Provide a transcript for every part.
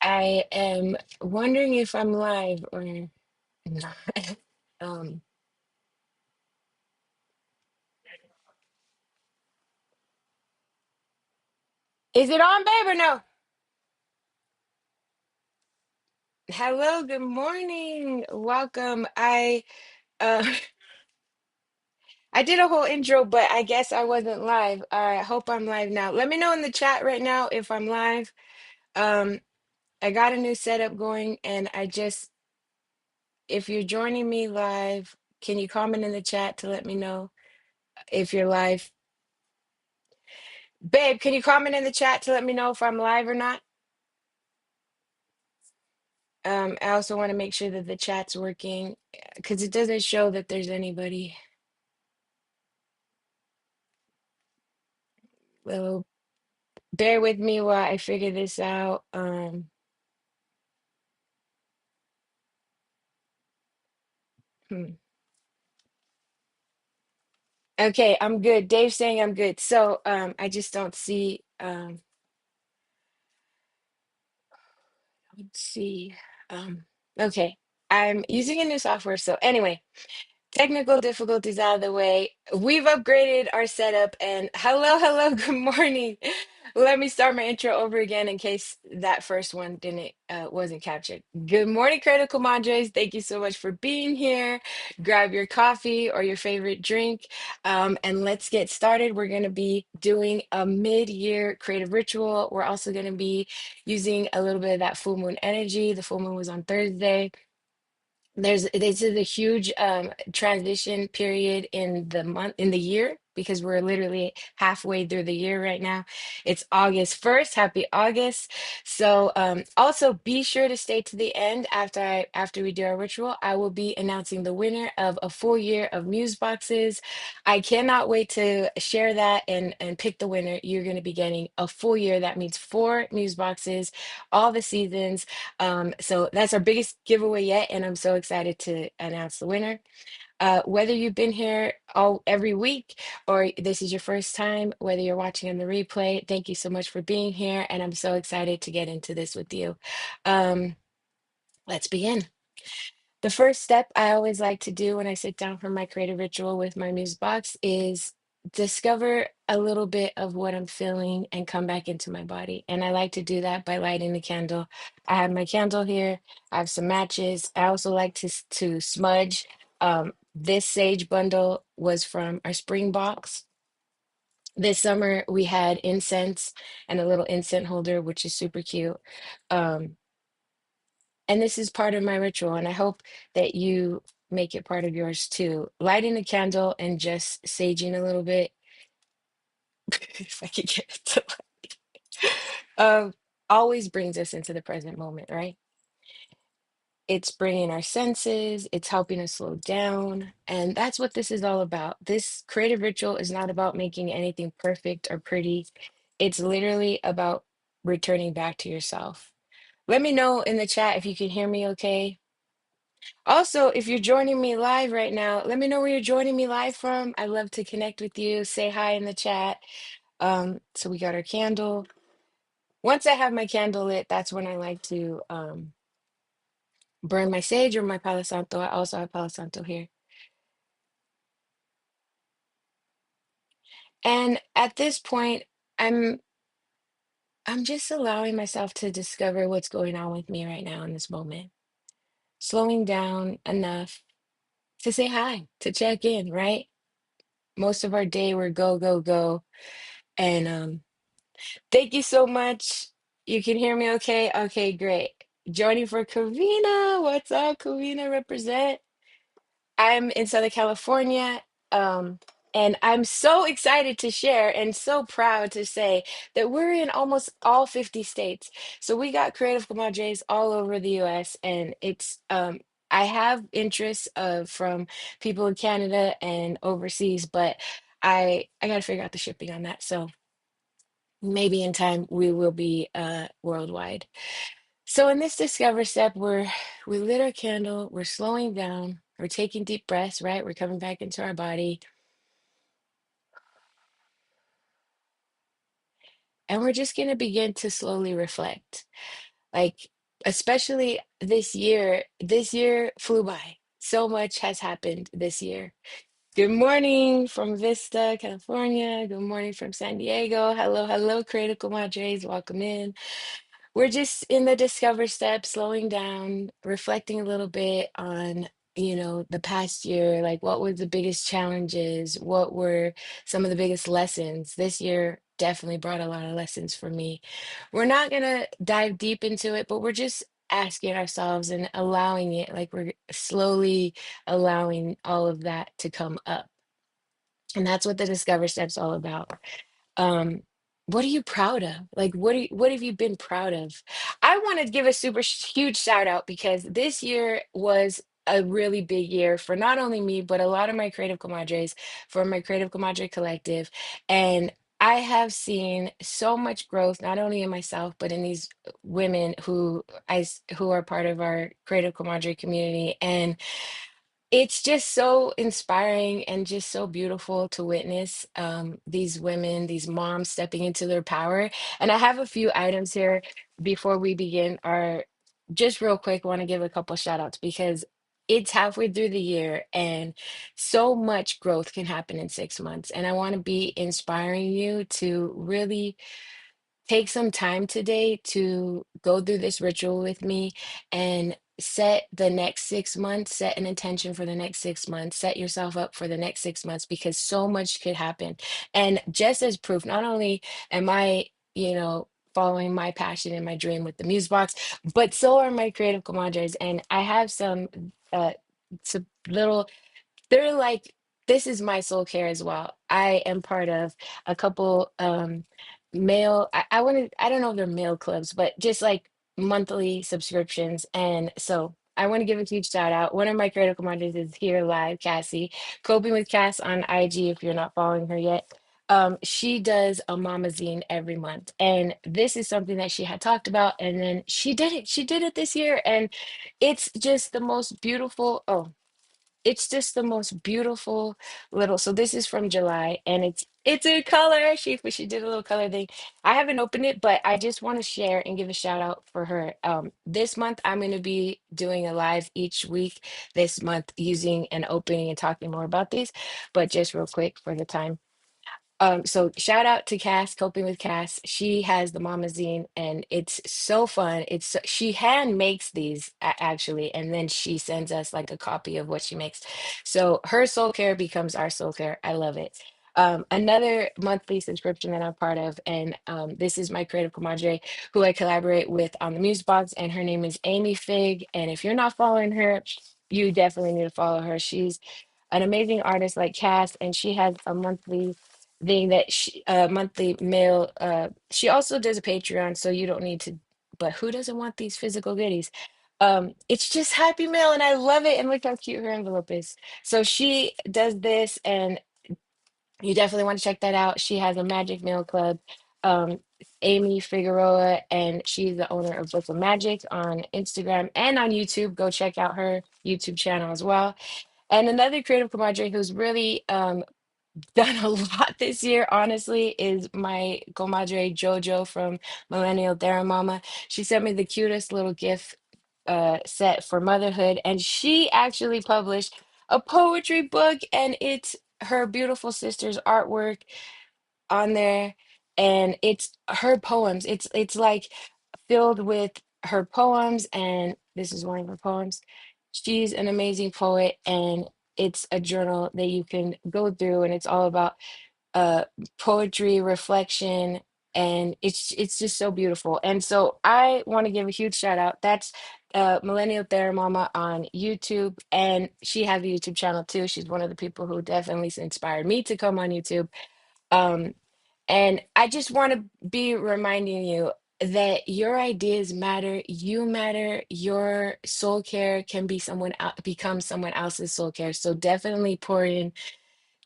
I am wondering if I'm live or not. Um, is it on, babe, or no? Hello, good morning. Welcome. Uh I did a whole intro, but I guess I wasn't live. I hope I'm live now. Let me know in the chat right now if I'm live. Um, I got a new setup going, and if you're joining me live, can you comment in the chat to let me know if you're live? Babe, can you comment in the chat to let me know if I'm live or not? I also want to make sure that the chat's working because it doesn't show that there's anybody. Well, bear with me while I figure this out. Hmm. Okay, I'm good. Dave's saying I'm good. So, I just don't see. Let's see. Um, okay, I'm using a new software. So anyway. Technical difficulties out of the way. We've upgraded our setup and hello, good morning. Let me start my intro over again in case that first one didn't wasn't captured. Good morning, Creative Comadres. Thank you so much for being here. Grab your coffee or your favorite drink, and let's get started. We're going to be doing a mid-year creative ritual. We're also going to be using a little bit of that full moon energy. The full moon was on Thursday. This is a huge transition period in the year because we're literally halfway through the year right now. It's August 1st. Happy August. So also be sure to stay to the end after we do our ritual. I will be announcing the winner of a full year of Muse boxes. I cannot wait to share that and pick the winner. You're going to be getting a full year. That means four Muse boxes, all the seasons. So that's our biggest giveaway yet, and I'm so excited to announce the winner. Whether you've been here all every week or this is your first time, whether you're watching on the replay, thank you so much for being here, and I'm so excited to get into this with you. Um, let's begin. The first step I always like to do when I sit down for my creative ritual with my Muse box is discover a little bit of what I'm feeling and come back into my body. And I like to do that by lighting the candle. I have my candle here. I have some matches. I also like to smudge. This sage bundle was from our spring box. This summer we had incense and a little incense holder, which is super cute. Um, and this is part of my ritual, and I hope that you make it part of yours too. Lighting a candle and just saging a little bit, if I could get it to um, always brings us into the present moment, right? It's bringing our senses, it's helping us slow down, and that's what this is all about. This creative ritual is not about making anything perfect or pretty. It's literally about returning back to yourself. Let me know in the chat if you can hear me okay. Also, if you're joining me live right now, let me know where you're joining me live from. I'd love to connect with you. Say hi in the chat. So we got our candle. Once I have my candle lit, that's when I like to burn my sage or my Palo Santo. I also have Palo Santo here. And at this point, I'm I'm just allowing myself to discover what's going on with me right now in this moment. Slowing down enough to say hi, to check in, right? Most of our day we're go, go, go. And thank you so much. You can hear me okay? Okay, great. Joining for Kavina. What's up, Kavina? Represent. I'm in Southern California. And I'm so excited to share and so proud to say that we're in almost all 50 states. So we got Creative Comadres all over the US, and it's I have interests from people in Canada and overseas, but I gotta figure out the shipping on that. So maybe in time we will be worldwide. So in this discover step, we lit our candle, we're slowing down, we're taking deep breaths, right? We're coming back into our body, and we're just gonna begin to slowly reflect. Like especially this year. This year flew by. So much has happened this year. Good morning from Vista, California. Good morning from San Diego. Hello, hello, Creative Comadres. Welcome in. We're just in the discover step, slowing down, reflecting a little bit on, the past year, like what were the biggest challenges? What were some of the biggest lessons? This year definitely brought a lot of lessons for me. We're not gonna dive deep into it, but we're just asking ourselves and allowing it, like we're slowly allowing all of that to come up. And that's what the discover step's all about. um what are you proud of? Like what have you been proud of? I want to give a huge shout out because this year was a really big year for not only me but a lot of my creative comadres, for my creative comadre collective. And I have seen so much growth not only in myself but in these women who are part of our creative comadre community. And it's just so inspiring and just so beautiful to witness these women, these moms stepping into their power. And I have a few items here before we begin. Are just real quick, want to give a couple shout outs because it's halfway through the year and so much growth can happen in 6 months. And I want to be inspiring you to really take some time today to go through this ritual with me and set the next 6 months, set an intention for the next 6 months, set yourself up for the next 6 months because so much could happen. And just as proof, not only am I, following my passion and my dream with the Muse Box, but so are my creative commanders. And I have some little, they're like, this is my soul care as well. I am part of a couple male, I don't know if they're male clubs, but just like monthly subscriptions. And so I want to give a huge shout out. One of my creative commanders is here live, Cassie, coping with Cass on IG if you're not following her yet. She does a mama zine every month, and this is something that she had talked about, and then she did it this year, and it's just the most beautiful. Oh, it's just the most beautiful little. So this is from July, and it's a color. She did a little color thing. I haven't opened it, but I just want to share and give a shout out for her. This month I'm going to be doing a live each week this month, using and opening and talking more about these. But just real quick for the time. So shout out to Cass, coping with Cass. She has the Mama Zine, and it's so fun. She hand makes these actually, and then she sends us like a copy of what she makes. So her soul care becomes our soul care. I love it. Another monthly subscription that I'm part of, and this is my creative comadre who I collaborate with on the Muse Box, and her name is Amy Fig. And if you're not following her, you definitely need to follow her. She's an amazing artist like Cass, and she has a monthly thing that monthly mail. She also does a Patreon, so you don't need to. But who doesn't want these physical goodies? It's just happy mail, and I love it. And look how cute her envelope is. So she does this, and you definitely want to check that out. She has a Magic Mail Club. Um, Amy Figueroa, and she's the owner of Book of Magic on Instagram and on YouTube. Go check out her YouTube channel as well. And another creative comadre who's really done a lot this year, honestly, is my comadre Jojo from Millennial Dara Mama. She sent me the cutest little gift set for motherhood, and she actually published a poetry book, and it's her beautiful sister's artwork on there, and it's her poems. It's like filled with her poems, and this is one of her poems. She's an amazing poet, and it's a journal that you can go through, and it's all about uh poetry, reflection, and it's just so beautiful. And so I want to give a huge shout out. That's Millennial Mama on YouTube, and she has a YouTube channel too. She's one of the people who definitely inspired me to come on YouTube. um and I just want to be reminding you that your ideas matter, you matter, your soul care can be become someone else's soul care. So definitely pour in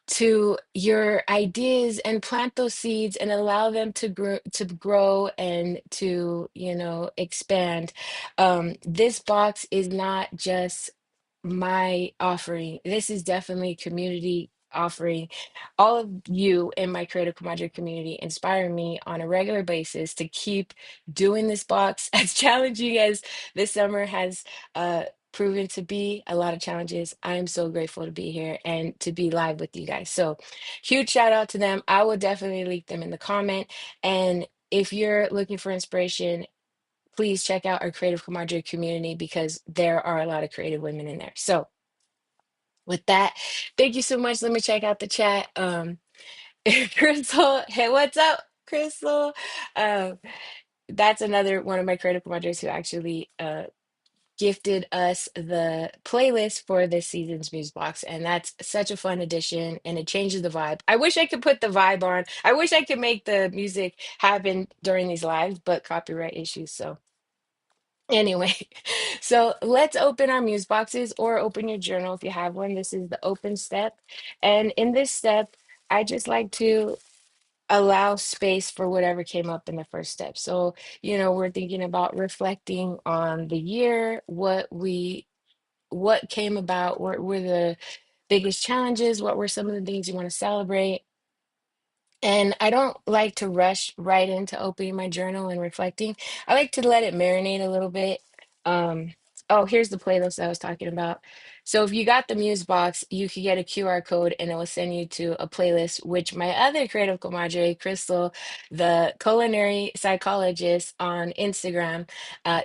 to your ideas and plant those seeds and allow them to grow and to expand. This box is not just my offering. This is definitely community offering all of you in my Creative Comadre community inspire me on a regular basis to keep doing this box as challenging as this summer has proven to be. A lot of challenges. I am so grateful to be here and to be live with you guys. So huge shout out to them. I will definitely link them in the comment. And if you're looking for inspiration, please check out our Creative Comadre community because there are a lot of creative women in there. So with that, thank you so much. Let me check out the chat. Crystal, hey, what's up, Crystal? Um, that's another one of my Creative Comadres who actually gifted us the playlist for this season's Muse Box, and that's such a fun addition, and it changes the vibe. I wish I could put the vibe on. I wish I could make the music happen during these lives, but copyright issues. So anyway, so let's open our Muse boxes or open your journal if you have one. This is the open step, and in this step, I just like to allow space for whatever came up in the first step. So, we're thinking about reflecting on the year, what came about, what were the biggest challenges, what were some of the things you want to celebrate. And I don't like to rush right into opening my journal and reflecting. I like to let it marinate a little bit. Um, oh, here's the playlist I was talking about. So if you got the Muse box, you could get a QR code and it will send you to a playlist, which my other creative comadre, Crystal, the culinary psychologist on Instagram,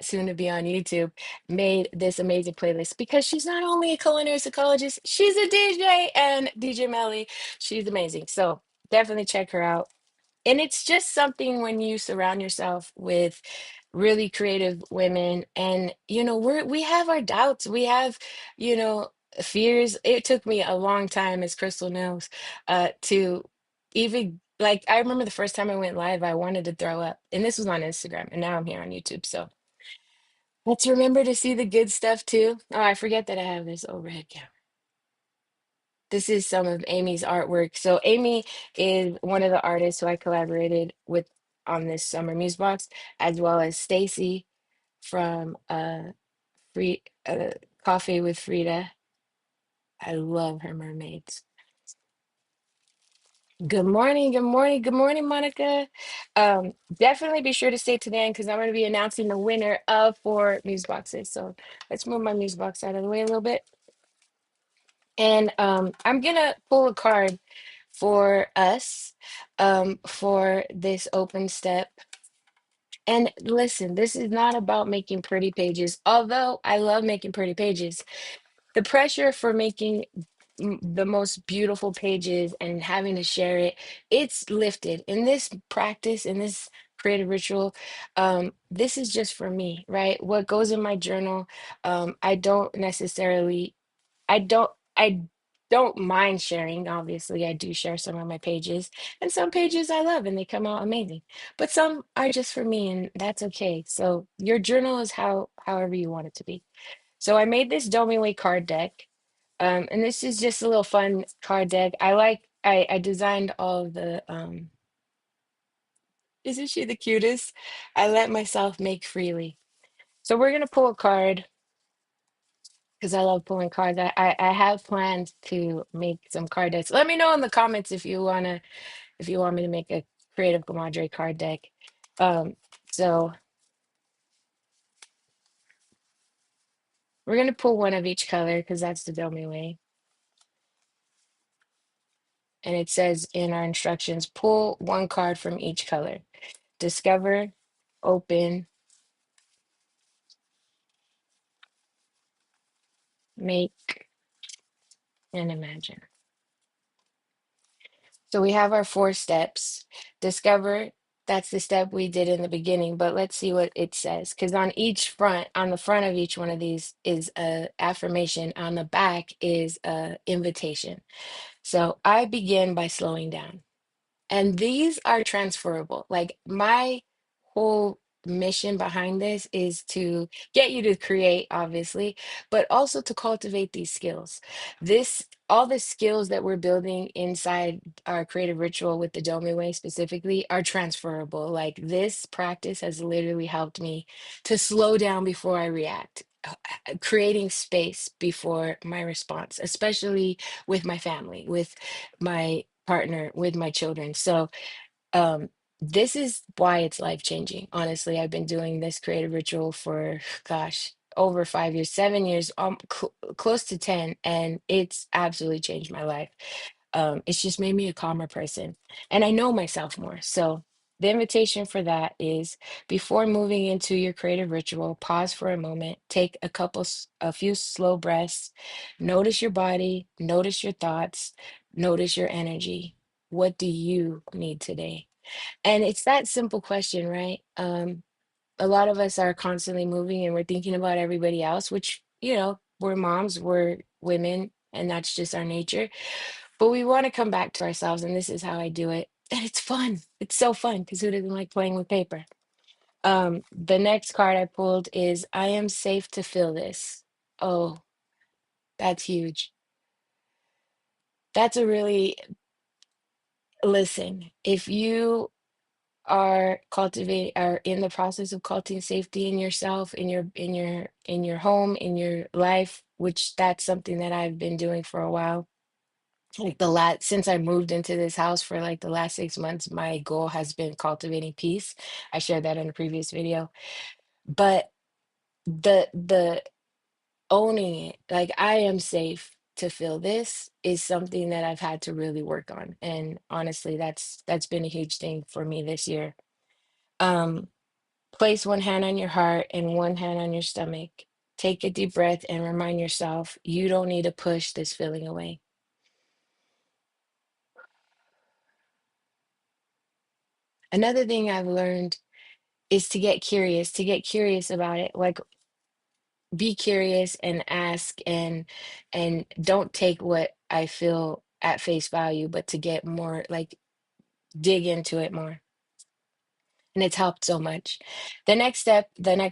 soon to be on YouTube, made this amazing playlist because she's not only a culinary psychologist, she's a DJ and DJ Melly. She's amazing. So definitely check her out. And it's just something when you surround yourself with really creative women and we have our doubts. We have, you know, fears. It took me a long time, as Crystal knows, to even like I remember the first time I went live, I wanted to throw up. And this was on Instagram, and now I'm here on YouTube. So let's remember to see the good stuff too. Oh, I forget that I have this overhead camera. This is some of Amy's artwork. So Amy is one of the artists who I collaborated with on this summer Muse Box, as well as Stacy from Free Coffee with Frida. I love her mermaids. Good morning, good morning, good morning, Monica. Definitely be sure to stay to the end because I'm going to be announcing the winner of 4 Muse Boxes. So let's move my Muse Box out of the way a little bit. And I'm gonna pull a card for us for this open step. And listen, this is not about making pretty pages, although I love making pretty pages. The pressure for making the most beautiful pages and having to share it, it's lifted. In this practice, in this creative ritual, this is just for me, right? What goes in my journal, I don't necessarily I don't I don't mind sharing. Obviously, I do share some of my pages, and some pages I love and they come out amazing. But some are just for me, and that's okay. So your journal is however you want it to be. So I made this Domi Way card deck. And this is just a little fun card deck. I designed all of the isn't she the cutest? I let myself make freely. So we're gonna pull a card because I love pulling cards. I have plans to make some card decks. Let me know in the comments if you want me to make a Creative Comadre card deck. Um, so we're gonna pull one of each color because that's the Domi way. And it says in our instructions, pull one card from each color. Discover, open, make, and imagine. So we have our 4 steps. Discover, that's the step we did in the beginning, but let's see what it says. Because on the front of each one of these is a affirmation. On the back is a invitation. So I begin by slowing down. And these are transferable. Like my whole mission behind this is to get you to create, obviously, but also to cultivate these skills. All the skills that we're building inside our creative ritual with the Domi Way specifically are transferable. Like this practice has literally helped me to slow down before I react. creating space before my response, especially with my family, with my partner, with my children. So um, this is why it's life changing. Honestly, I've been doing this creative ritual for, gosh, over 5 years, 7 years, close to 10, and it's absolutely changed my life. It's just made me a calmer person, and I know myself more. So the invitation for that is, before moving into your creative ritual, pause for a moment, take a few slow breaths, notice your body, notice your thoughts, notice your energy. What do you need today? And it's that simple question, right? A lot of us are constantly moving and we're thinking about everybody else, which, we're moms, we're women, and that's just our nature. But we want to come back to ourselves, and this is how I do it. And it's fun. It's so fun because who doesn't like playing with paper? The next card I pulled is I am safe to feel this. Oh, that's huge. That's a really, listen, if you are in the process of cultivating safety in yourself, in your home, in your life, which that's something that I've been doing for a while. Like since I moved into this house, for like the last 6 months, my goal has been cultivating peace. I shared that in a previous video. But the owning it, like I am safe to feel this, is something that I've had to really work on. And honestly, that's been a huge thing for me this year. Um, Place one hand on your heart and one hand on your stomach. Take a deep breath and remind yourself you don't need to push this feeling away. Another thing I've learned is to get curious about it. Like, be curious and ask, and don't take what I feel at face value, but to get more, like, dig into it more. And it's helped so much. The next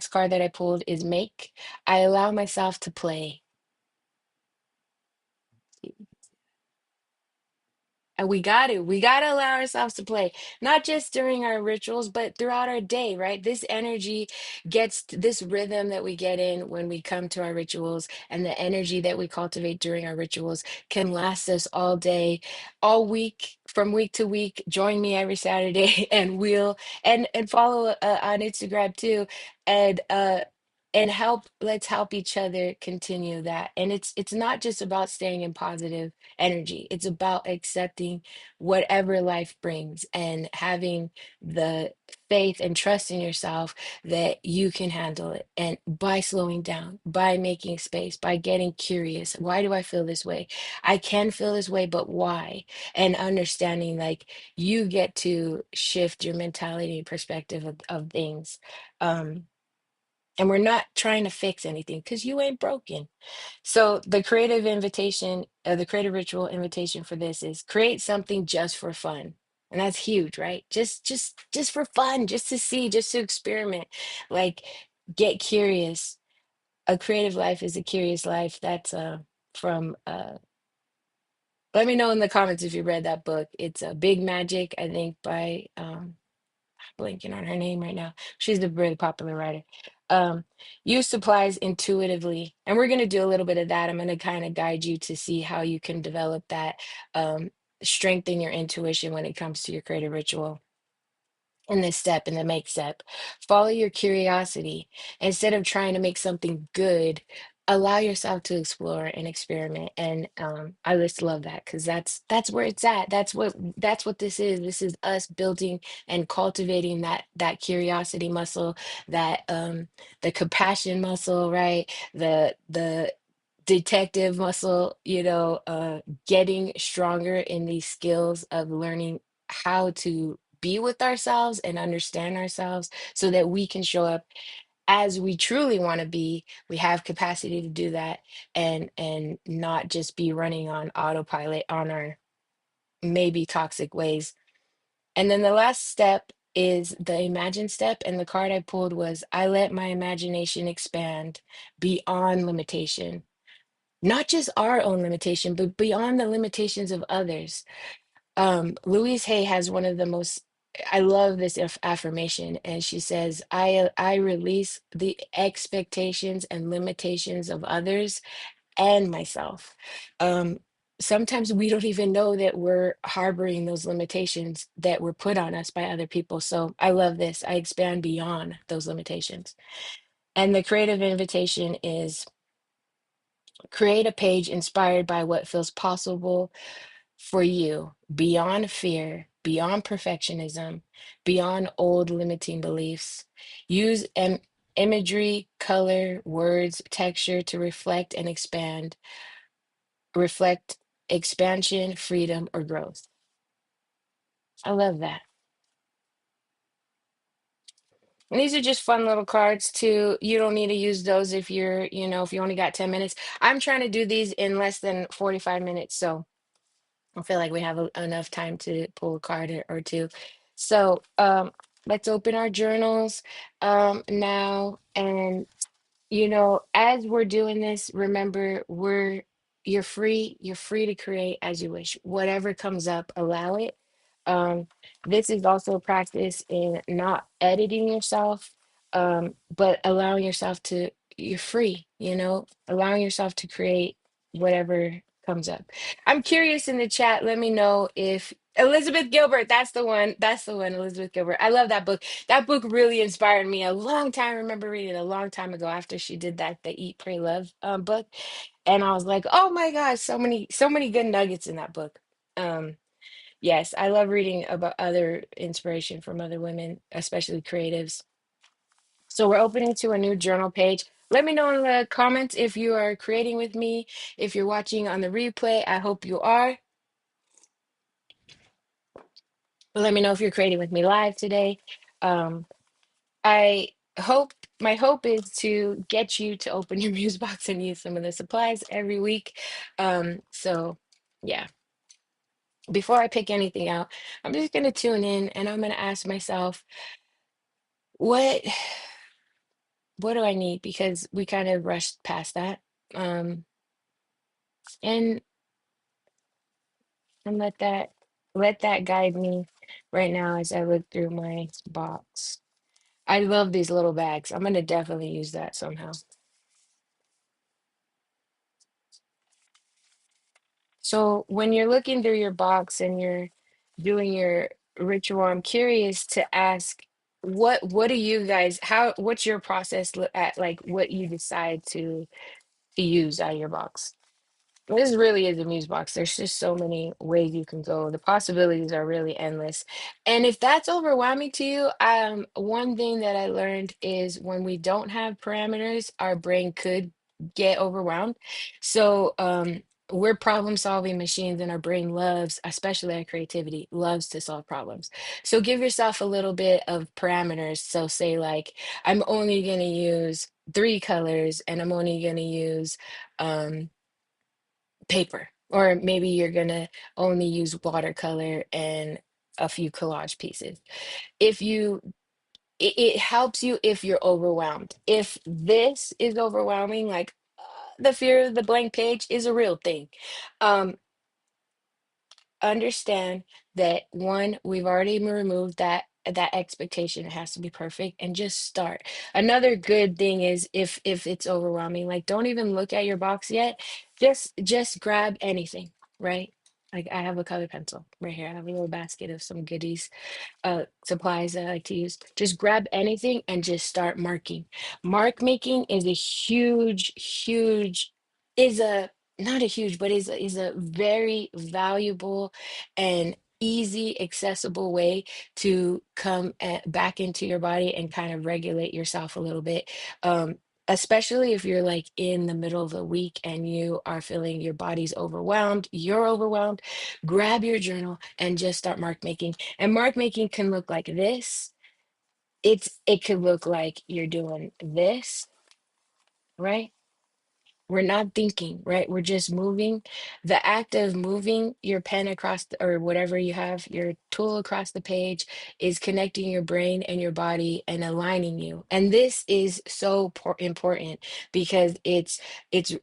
card that I pulled is make. I allow myself to play. And we got to allow ourselves to play, not just during our rituals, but throughout our day, right? This energy this rhythm that we get in when we come to our rituals, and the energy that we cultivate during our rituals can last us all day, all week, from week to week. Join me every Saturday and and follow on Instagram too. And let's help each other continue that. And it's not just about staying in positive energy. It's about accepting whatever life brings and having the faith and trust in yourself that you can handle it. And by slowing down, by making space, by getting curious, why do I feel this way? I can feel this way, but why? And understanding, like, you get to shift your mentality and perspective of things. Um, and we're not trying to fix anything because you ain't broken. So the creative ritual invitation for this is create something just for fun. And that's huge, right? Just for fun, just to see, just to experiment. Like, get curious. A creative life is a curious life. That's from let me know in the comments if you read that book. It's a Big Magic, I think, by blanking on her name right now. She's a really popular writer. Um, Use supplies intuitively. And we're going to do a little bit of that. I'm going to kind of guide you to see how you can develop that, um, strengthen your intuition when it comes to your creative ritual. In this step, in the make step, follow your curiosity. Instead of trying to make something good, allow yourself to explore and experiment. And I just love that, because that's where it's at. That's what this is. This is us building and cultivating that curiosity muscle, that the compassion muscle, right? The detective muscle, getting stronger in these skills of learning how to be with ourselves and understand ourselves, so that we can show up as we truly want to be. We have capacity to do that, and not just be running on autopilot on our maybe toxic ways. And then the last step is the imagine step, and the card I pulled was I let my imagination expand beyond limitation. Not just our own limitation, but beyond the limitations of others. Louise Hay has one of the most I love this affirmation, and she says, I release the expectations and limitations of others and myself. Um, Sometimes we don't even know that we're harboring those limitations that were put on us by other people. So I love this. I expand beyond those limitations. And the creative invitation is create a page inspired by what feels possible for you, beyond fear, beyond perfectionism, beyond old limiting beliefs. Use imagery, color, words, texture to reflect expansion, freedom, or growth. I love that. And these are just fun little cards too. You don't need to use those if if you only got 10 minutes. I'm trying to do these in less than 45 minutes. So I feel like we have enough time to pull a card or two. So let's open our journals now. And as we're doing this, remember, you're free to create as you wish. Whatever comes up, allow it. Um, this is also a practice in not editing yourself, but allowing yourself to, you're free, allowing yourself to create whatever comes up. I'm curious in the chat, let me know if Elizabeth Gilbert, that's the one. That's the one, Elizabeth Gilbert. I love that book. That book really inspired me a long time. I remember reading it a long time ago after she did the Eat, Pray, Love book. And I was like, oh my gosh, so many good nuggets in that book. Um, yes, I love reading about other inspiration from other women, especially creatives. So we're opening to a new journal page. Let me know in the comments if you are creating with me. If you're watching on the replay, I hope you are. Let me know if you're creating with me live today. Um, I hope my hope is to get you to open your Muse box and use some of the supplies every week. So yeah, before I pick anything out, I'm just gonna tune in and I'm gonna ask myself, what what do I need? Because we kind of rushed past that. Um, and and let that guide me right now as I look through my box. I love these little bags. I'm gonna definitely use that somehow. So when you're looking through your box and you're doing your ritual, I'm curious to ask, what do you guys, what's your process at, like, what you decide to use out of your box? This really is a muse box. There's just so many ways you can go. The possibilities are really endless. And if that's overwhelming to you, one thing that I learned is when we don't have parameters, our brain could get overwhelmed. So we're problem solving machines, and our brain loves, especially our creativity, loves to solve problems. So give yourself a little bit of parameters. So say like, I'm only going to use three colors, and I'm only going to use paper, or maybe you're gonna only use watercolor and a few collage pieces. If you it helps you if you're overwhelmed. If this is overwhelming, like the fear of the blank page is a real thing. um Understand that, one, we've already removed that expectation, it has to be perfect, and just start. Another good thing is, if it's overwhelming, like, don't even look at your box yet. Just grab anything, right? Like, I have a colored pencil right here. I have a little basket of some goodies, supplies that I like to use. Just grab anything and just start marking. Mark making is a is a not a huge, but is a very valuable and easy, accessible way to come back into your body and kind of regulate yourself a little bit. Especially if you're like in the middle of the week and you are feeling your body's overwhelmed, you're overwhelmed, grab your journal and just start mark making. And mark making can look like this. It could look like you're doing this, right? We're not thinking, right? We're just moving. The act of moving your pen across or whatever you have, your tool across the page, is connecting your brain and your body and aligning you. And this is so important because it's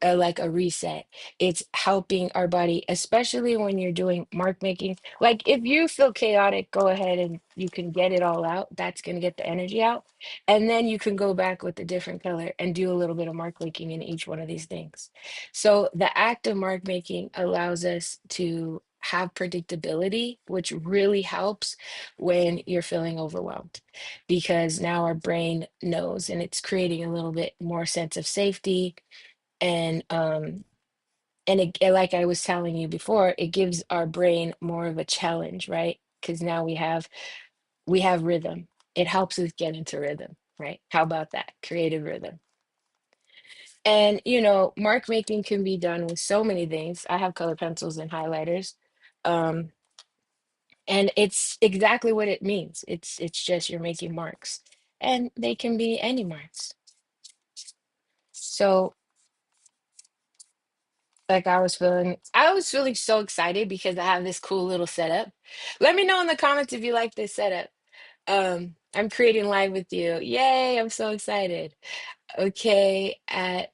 like a reset. It's helping our body, especially when you're doing mark making. Like, if you feel chaotic, go ahead and you can get it all out. That's going to get the energy out. And then you can go back with a different color and do a little bit of mark making in each one of these things. So the act of mark making allows us to have predictability, which really helps when you're feeling overwhelmed, because now our brain knows, and it's creating a little bit more sense of safety. And like I was telling you before, it gives our brain more of a challenge, right? Because now we have rhythm. It helps us get into rhythm, right? How about that? Creative rhythm. And mark making can be done with so many things. I have color pencils and highlighters. Um, and it's exactly what it means. It's just you're making marks. And they can be any marks. So like I was feeling so excited because I have this cool little setup. Let me know in the comments if you like this setup. I'm creating live with you. Yay, I'm so excited. Okay, at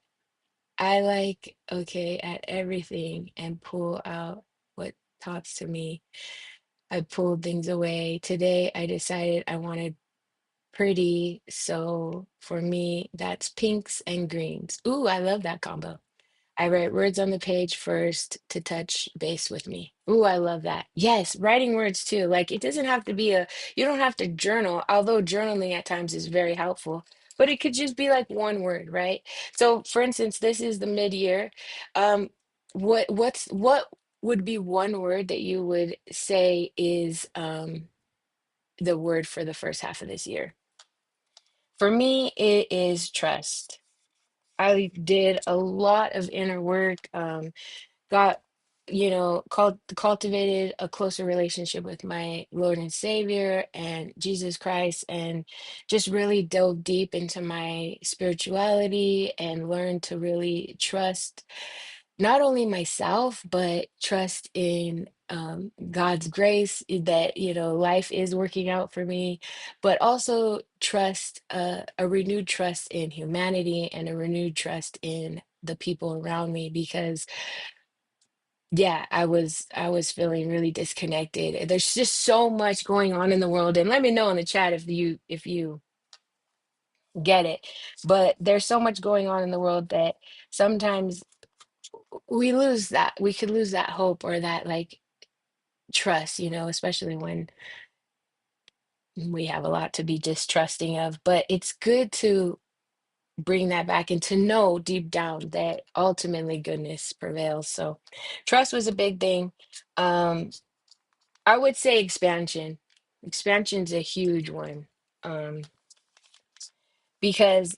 everything and pull out what talks to me. I pulled things away. Today I decided I wanted pretty, so for me that's pinks and greens. Ooh, I love that combo. I write words on the page first to touch base with me. Ooh, I love that. Yes, writing words too. Like it doesn't have to be you don't have to journal, although journaling at times is very helpful, but it could just be like one word, right? So for instance, this is the mid-year. Um, what would be one word that you would say is the word for the first half of this year? For me, it is trust. I did a lot of inner work. Got cultivated a closer relationship with my Lord and Savior and Jesus Christ, and just really dove deep into my spirituality and learned to really trust not only myself but trust in God's grace, that life is working out for me, but also trust, a renewed trust in humanity and a renewed trust in the people around me, because yeah, I was feeling really disconnected. There's just so much going on in the world, and let me know in the chat if you get it. But there's so much going on in the world that sometimes we could lose that hope or that like trust, especially when we have a lot to be distrusting of. But it's good to bring that back and to know deep down that ultimately goodness prevails. So trust was a big thing. Um, I would say expansion. Expansion's a huge one. Um, because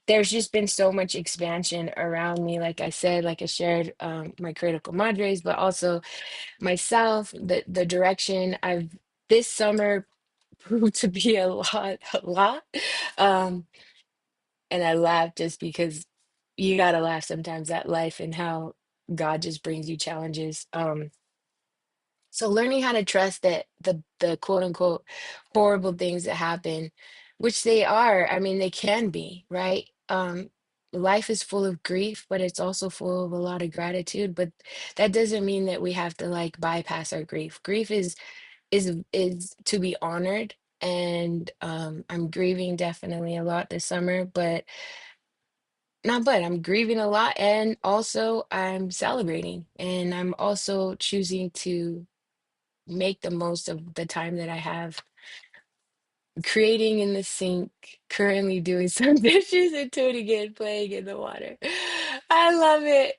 there's just been so much expansion around me. Like I said, like I shared my Creative Comadres, but also myself, the direction I've this summer proved to be a lot. Um, and I laugh just because you gotta laugh sometimes at life and how God just brings you challenges. So learning how to trust that the quote unquote horrible things that happen, which they are, I mean, they can be, right? Life is full of grief, but it's also full of a lot of gratitude. But that doesn't mean that we have to like bypass our grief. Grief is to be honored. And I'm grieving definitely a lot this summer, but not but I'm grieving a lot, and also I'm celebrating, and I'm also choosing to make the most of the time that I have creating in the sink, currently doing some dishes and tuning in, playing in the water. I love it.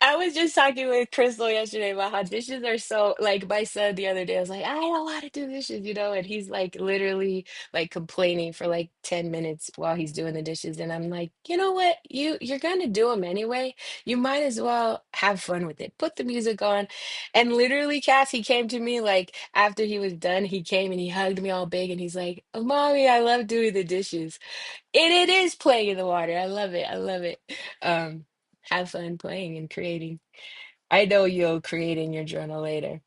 I was just talking with Crystal yesterday about how dishes are so like my son the other day. I was like, I don't want to do dishes, and he's like literally like complaining for like 10 minutes while he's doing the dishes. And I'm like, you know what? You're gonna do them anyway. You might as well have fun with it. Put the music on. And literally, Cass, he came to me like after he was done, he came and he hugged me all big and he's like, "Oh, Mommy, I love doing the dishes." And it is playing in the water. I love it. I love it. Um, have fun playing and creating. I know you'll create in your journal later.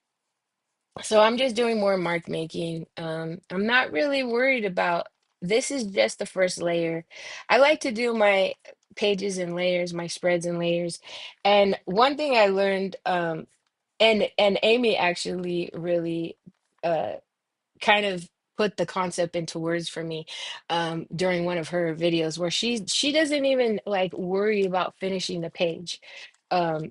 So I'm just doing more mark making. I'm not really worried about this is just the first layer. I like to do my pages and layers, my spreads and layers. And one thing I learned, and Amy actually really kind of put the concept into words for me during one of her videos where she doesn't even like worry about finishing the page.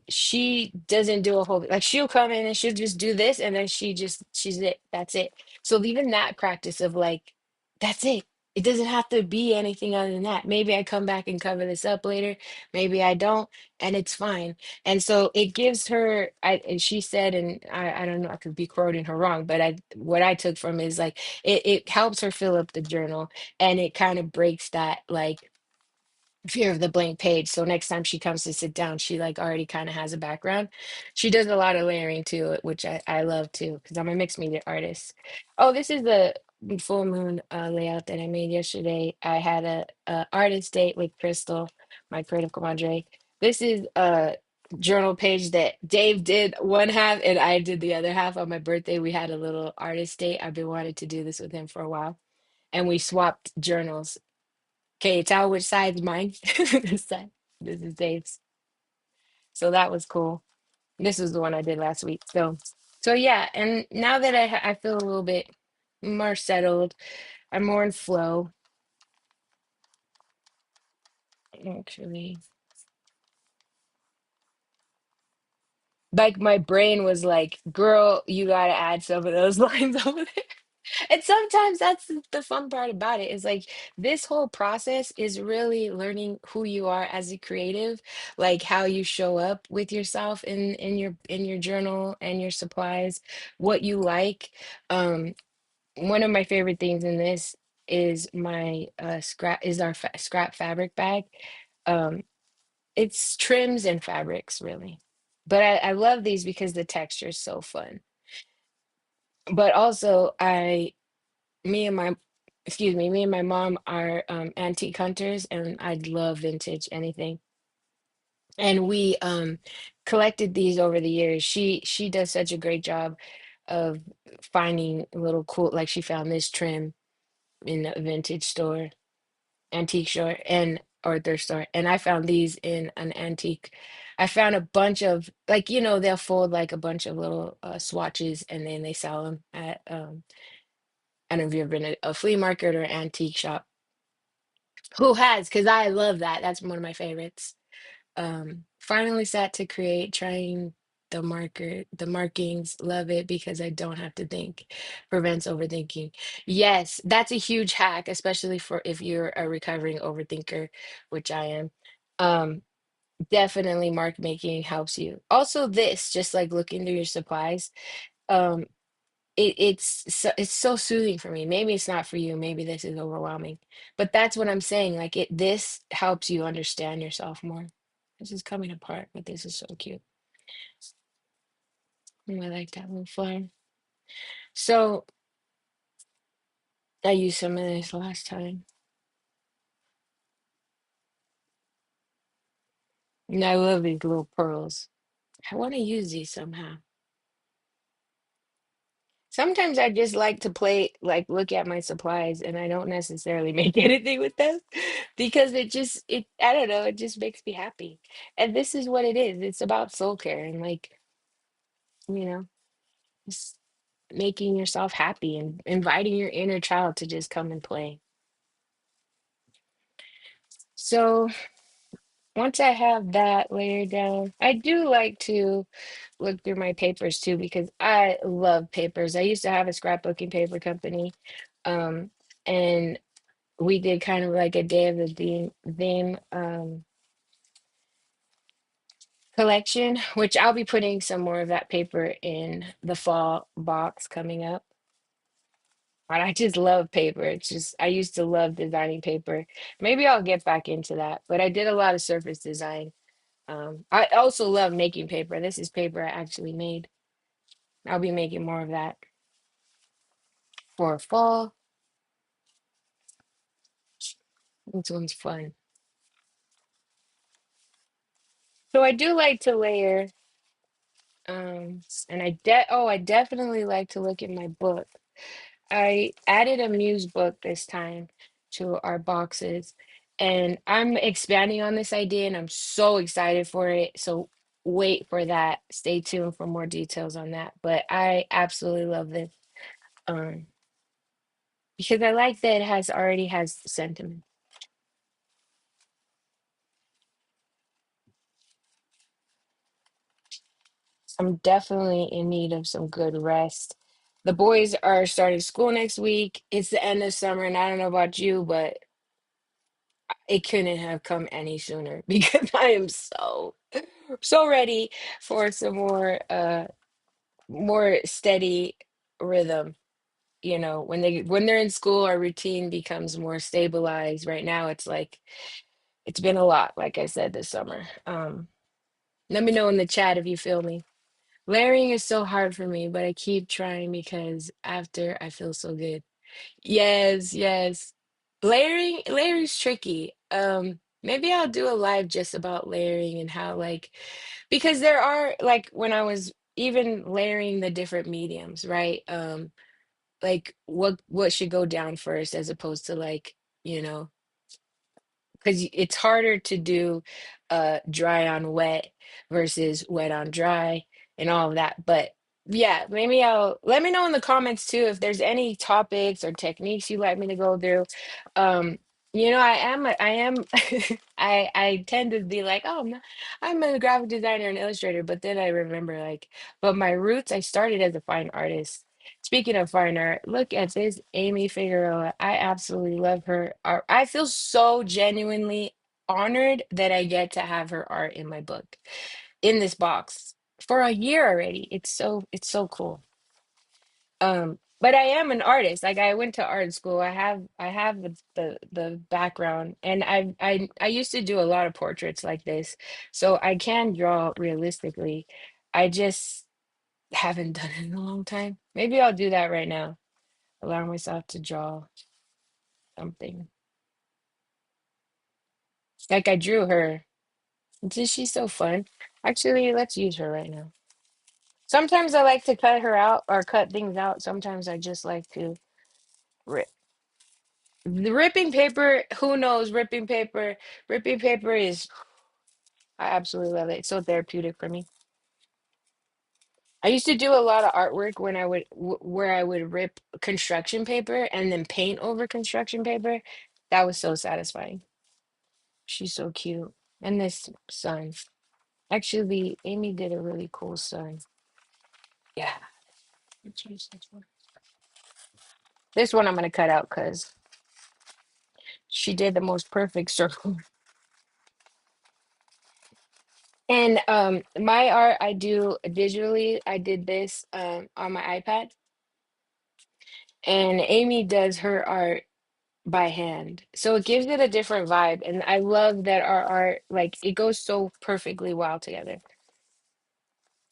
She doesn't do a whole like she'll come in and she'll just do this and then she's it. That's it. So even that practice of like that's it. It doesn't have to be anything other than that. Maybe I come back and cover this up later. Maybe I don't, and it's fine. And so it gives her, and she said, and I don't know, I could be quoting her wrong, but what I took from is like it helps her fill up the journal and it kind of breaks that like fear of the blank page. So next time she comes to sit down, she like already kind of has a background. She does a lot of layering to it, which I love too, because I'm a mixed media artist. Oh, this is the full moon layout that I made yesterday. I had a artist date with Crystal, my creative comadre. This is a journal page that Dave did one half and I did the other half on my birthday. We had a little artist date. I've been wanting to do this with him for a while. And we swapped journals. Okay, tell which side's mine. This side. This is Dave's. So that was cool. This was the one I did last week. So yeah, and now that I feel a little bit more settled, I'm more in flow. Actually, like my brain was like, "Girl, you gotta add some of those lines over there." And sometimes that's the fun part about it is like this whole process is really learning who you are as a creative, like how you show up with yourself in your journal and your supplies, what you like. Um, One of my favorite things in this is my scrap fabric bag. Um, it's trims and fabrics really. But I love these because the texture is so fun. But also me and my me and my mom are antique hunters and I love vintage anything. And we collected these over the years. She does such a great job of finding little cool like she found this trim in a vintage store, antique store and or thrift store. And I found these in an antique. I found a bunch of like, they'll fold like a bunch of little swatches and then they sell them at I don't know if you've ever been to a flea market or antique shop. Who has? Because I love that. That's one of my favorites. Finally sat to create, trying the markings, love it because I don't have to think. Prevents overthinking. Yes, that's a huge hack, especially for if you're a recovering overthinker, which I am. Um, Definitely mark making helps you. Also, this, just like looking through your supplies. Um, it's so soothing for me. Maybe it's not for you. Maybe this is overwhelming, but that's what I'm saying. Like this helps you understand yourself more. This is coming apart, but this is so cute. I like that little flower. So I used some of this last time, and I love these little pearls. I want to use these somehow. Sometimes I just like to play, like look at my supplies, and I don't necessarily make anything with them because I don't know, it just makes me happy. And this is what it is. It's about soul care and like, you know, just making yourself happy and inviting your inner child to just come and play. So once I have that layered down, I do like to look through my papers too because I love papers. I used to have a scrapbooking paper company. Um, and we did kind of like a day of the theme collection, which I'll be putting some more of that paper in the fall box coming up. But I just love paper. It's just I used to love designing paper. Maybe I'll get back into that. But I did a lot of surface design. I also love making paper. This is paper I actually made. I'll be making more of that for fall. This one's fun. So I do like to layer. And I definitely like to look at my book. I added a Muse book this time to our boxes, and I'm expanding on this idea, and I'm so excited for it. So wait for that. Stay tuned for more details on that. But I absolutely love this. Um, because I like that it has already has sentiment. I'm definitely in need of some good rest. The boys are starting school next week. It's the end of summer, and I don't know about you, but it couldn't have come any sooner because I am so ready for some more steady rhythm. You know, when they're in school, our routine becomes more stabilized. Right now, it's like it's been a lot, like I said, this summer. Let me know in the chat if you feel me. Layering is so hard for me, but I keep trying because after I feel so good. Yes, yes. Layering's tricky. Maybe I'll do a live just about layering and how like because there are like when I was even layering the different mediums, right? Like what should go down first as opposed to like, you know, because it's harder to do dry on wet versus wet on dry and all of that. But yeah, maybe I'll let me know in the comments too if there's any topics or techniques you'd like me to go through. Um, you know, I am I tend to be like, oh, I'm a graphic designer and illustrator, but then I remember like, but my roots, I started as a fine artist. Speaking of fine art, look at this Amy Figueroa. I absolutely love her art. I feel so genuinely honored that I get to have her art in my book, in this box for a year already. It's so cool. But I am an artist. Like I went to art school. I have the background, and I used to do a lot of portraits like this, so I can draw realistically. I just haven't done it in a long time. Maybe I'll do that right now. Allow myself to draw something. Like I drew her. Isn't she so fun? Actually, let's use her right now. Sometimes I like to cut her out or cut things out. Sometimes I just like to rip. The ripping paper, who knows? Ripping paper is, I absolutely love it. It's so therapeutic for me. I used to do a lot of artwork when where I would rip construction paper and then paint over construction paper. That was so satisfying. She's so cute. And this sun. Actually, Amy did a really cool sun. Yeah. Let's use this one. This one I'm gonna cut out because she did the most perfect circle. And my art I do digitally. I did this on my iPad. And Amy does her art by hand. So it gives it a different vibe. And I love that our art, like it goes so perfectly well together.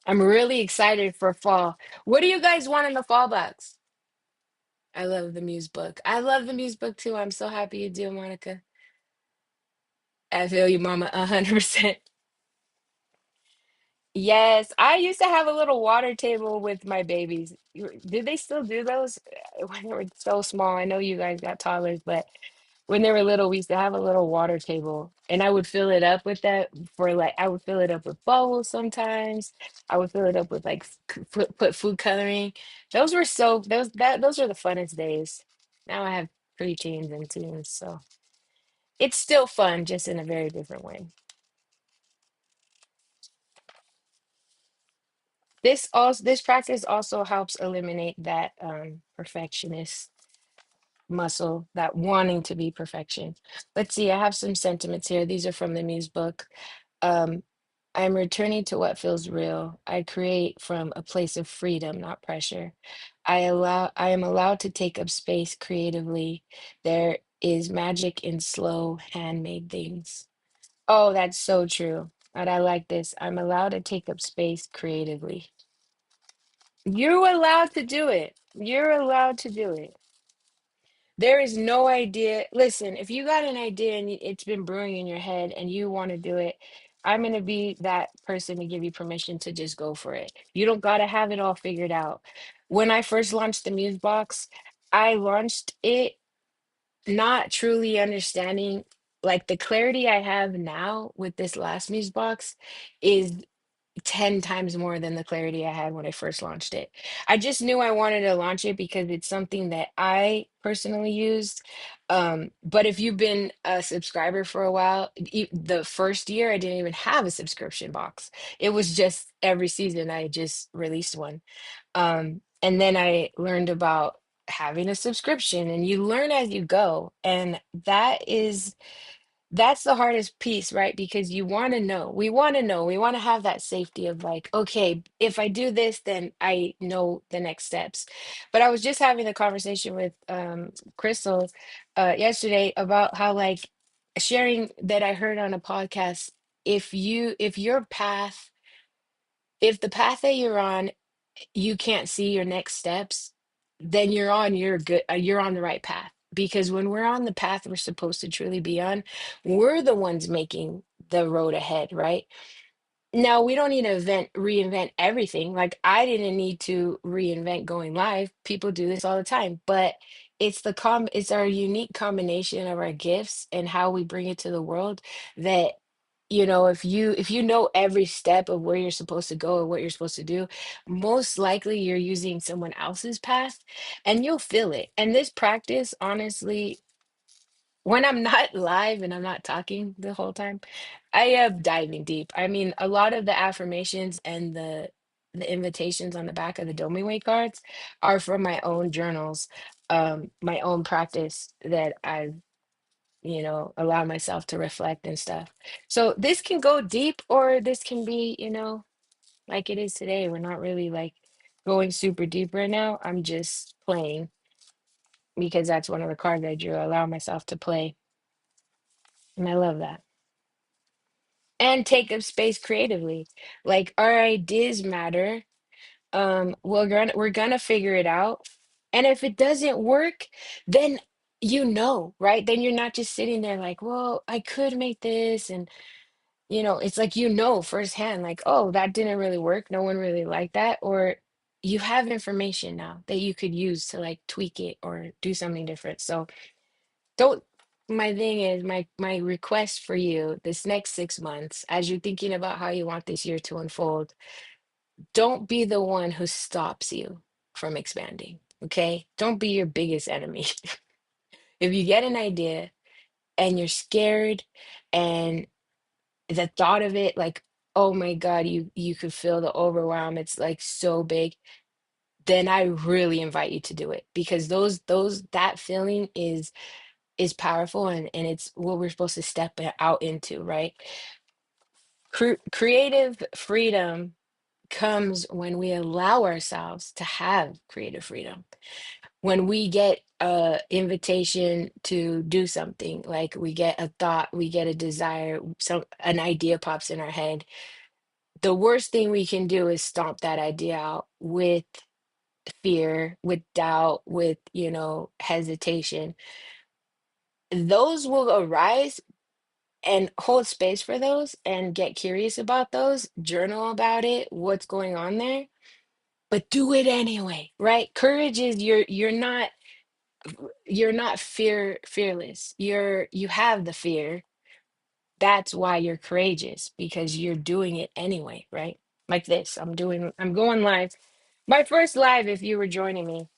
I'm really excited for fall. What do you guys want in the fall box? I love the Muse book. I love the Muse book too. I'm so happy you do, Monica. I feel you, Mama, 100%. Yes, I used to have a little water table with my babies. Did they still do those when they were so small? I know you guys got toddlers, but when they were little, we used to have a little water table, and I would fill it up with that for like I would fill it up with bubbles sometimes. I would fill it up with like put food coloring. Those are the funnest days. Now I have preteens and teens, so it's still fun, just in a very different way. This practice also helps eliminate that perfectionist muscle, that wanting to be perfection. Let's see, I have some sentiments here. These are from the Muse book. Um, I'm returning to what feels real. I create from a place of freedom, not pressure. I am allowed to take up space creatively. There is magic in slow handmade things. Oh, that's so true. And I like this. I'm allowed to take up space creatively. You're allowed to do it. You're allowed to do it. There is no idea. Listen, if you got an idea and it's been brewing in your head and you want to do it, I'm going to be that person to give you permission to just go for it. You don't got to have it all figured out. When I first launched the Muse Box, I launched it not truly understanding like the clarity I have now with this last Muse Box is 10 times more than the clarity I had when I first launched it. I just knew I wanted to launch it because it's something that I personally used. But if you've been a subscriber for a while, the first year I didn't even have a subscription box. It was just every season I just released one. And then I learned about having a subscription, and you learn as you go. And that's the hardest piece, right? Because you want to know, we want to have that safety of like, okay, if I do this, then I know the next steps. But I was just having a conversation with Crystal yesterday about how, like, sharing that I heard on a podcast, if your path, if the path that you're on, you can't see your next steps, then you're on the right path. Because when we're on the path we're supposed to truly be on, we're the ones making the road ahead, right? Now, we don't need to reinvent everything. Like, I didn't need to reinvent going live. People do this all the time, but it's our unique combination of our gifts and how we bring it to the world that, if you know every step of where you're supposed to go or what you're supposed to do, most likely you're using someone else's path, and you'll feel it. And this practice, honestly, when I'm not live and I'm not talking the whole time, I am diving deep. I mean, a lot of the affirmations and the invitations on the back of the Domi Way cards are from my own journals, my own practice that I've, allow myself to reflect and stuff. So this can go deep, or this can be, like it is today. We're not really like going super deep right now. I'm just playing because that's one of the cards I drew. I allow myself to play. And I love that. And take up space creatively. Like, our ideas matter. We're gonna figure it out. And if it doesn't work, then right? Then you're not just sitting there like, well, I could make this. And it's like, firsthand, like, oh, that didn't really work. No one really liked that. Or you have information now that you could use to like tweak it or do something different. So don't my thing is, my request for you this next 6 months, as you're thinking about how you want this year to unfold, don't be the one who stops you from expanding. Okay, don't be your biggest enemy. If you get an idea and you're scared, and the thought of it, like, oh my God, you could feel the overwhelm, it's like so big, then I really invite you to do it, because that feeling is powerful, and it's what we're supposed to step out into, right? Creative freedom comes when we allow ourselves to have creative freedom. When we get a invitation to do something, like we get a thought, we get a desire, an idea pops in our head, the worst thing we can do is stomp that idea out with fear, with doubt, with, hesitation. Those will arise, and hold space for those and get curious about those, journal about it, what's going on there, but do it anyway, right? Courage is, you're not fearless. You have the fear. That's why you're courageous, because you're doing it anyway, right? Like this. I'm going live. My first live, if you were joining me,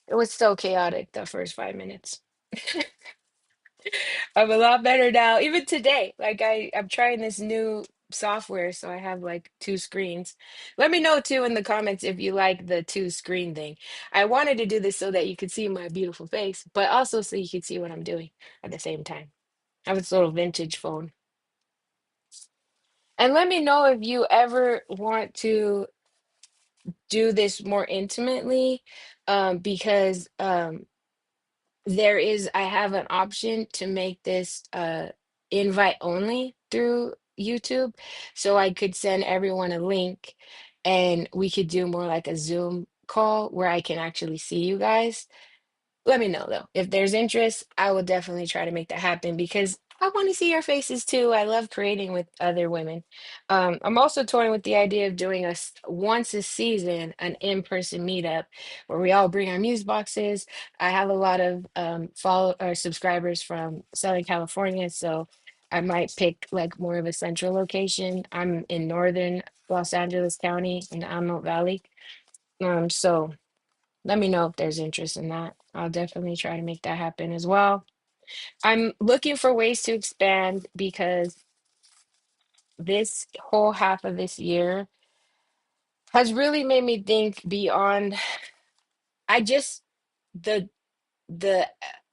it was so chaotic the first 5 minutes. I'm a lot better now. Even today, like, I'm trying this new software, so I have like two screens. Let me know too in the comments if you like the two screen thing. I wanted to do this so that you could see my beautiful face, but also so you could see what I'm doing at the same time. I have this little vintage phone. And let me know if you ever want to do this more intimately, because I have an option to make this invite only through YouTube. So I could send everyone a link, and we could do more like a Zoom call where I can actually see you guys. Let me know though. If there's interest, I will definitely try to make that happen, because I want to see your faces too. I love creating with other women. I'm also toying with the idea of doing once a season an in-person meetup where we all bring our muse boxes. I have a lot of follow or subscribers from Southern California, so I might pick like more of a central location. I'm in northern Los Angeles County in the Antelope Valley. So let me know if there's interest in that. I'll definitely try to make that happen as well. I'm looking for ways to expand because this whole half of this year has really made me think beyond. I just the the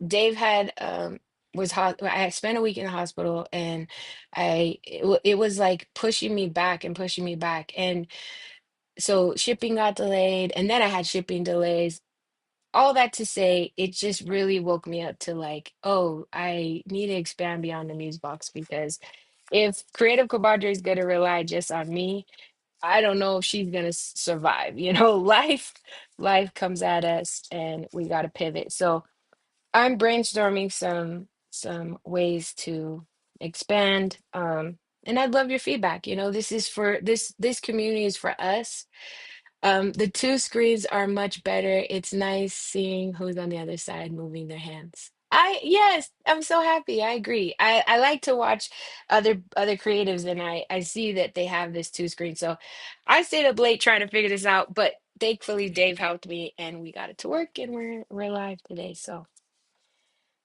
Dave had I spent a week in the hospital, and it was like pushing me back and pushing me back, and so shipping got delayed, and then I had shipping delays. All that to say, it just really woke me up to like, oh, I need to expand beyond the Muse box, because if Creative Comadre is going to rely just on me, I don't know if she's going to survive. Life comes at us, and we got to pivot. So I'm brainstorming some ways to expand. And I'd love your feedback. This is for this community is for us. The two screens are much better. It's nice seeing who's on the other side moving their hands. Yes, I'm so happy. I agree. I like to watch other creatives, and I see that they have this two screen. So I stayed up late trying to figure this out, but thankfully Dave helped me and we got it to work, and we're live today. So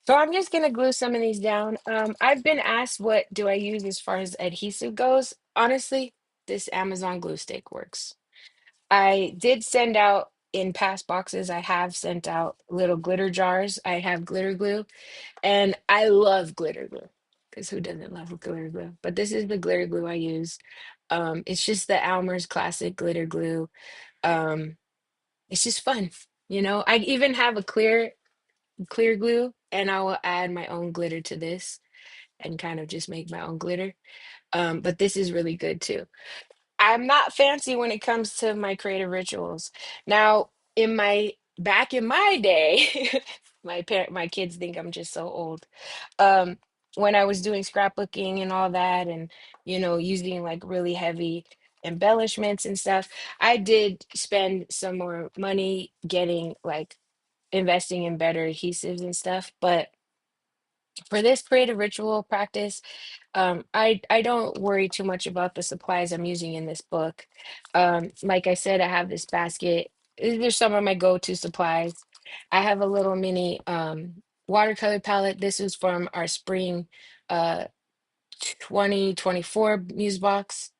I'm just gonna glue some of these down. I've been asked what do I use as far as adhesive goes. Honestly, this Amazon glue stick works. I did send out in past boxes, I have sent out little glitter jars. I have glitter glue, and I love glitter glue, because who doesn't love glitter glue? But this is the glitter glue I use. It's just the Almer's classic glitter glue. Um, it's just fun. I even have a clear glue, and I will add my own glitter to this and kind of just make my own glitter. But this is really good too. I'm not fancy when it comes to my creative rituals. Now, back in my day, my kids think I'm just so old. Um, when I was doing scrapbooking and all that, and using like really heavy embellishments and stuff, I did spend some more money getting like investing in better adhesives and stuff. But for this creative ritual practice, I don't worry too much about the supplies I'm using in this book. Like I said, I have this basket. There's some of my go-to supplies. I have a little mini watercolor palette. This is from our spring uh 2024 Muse box,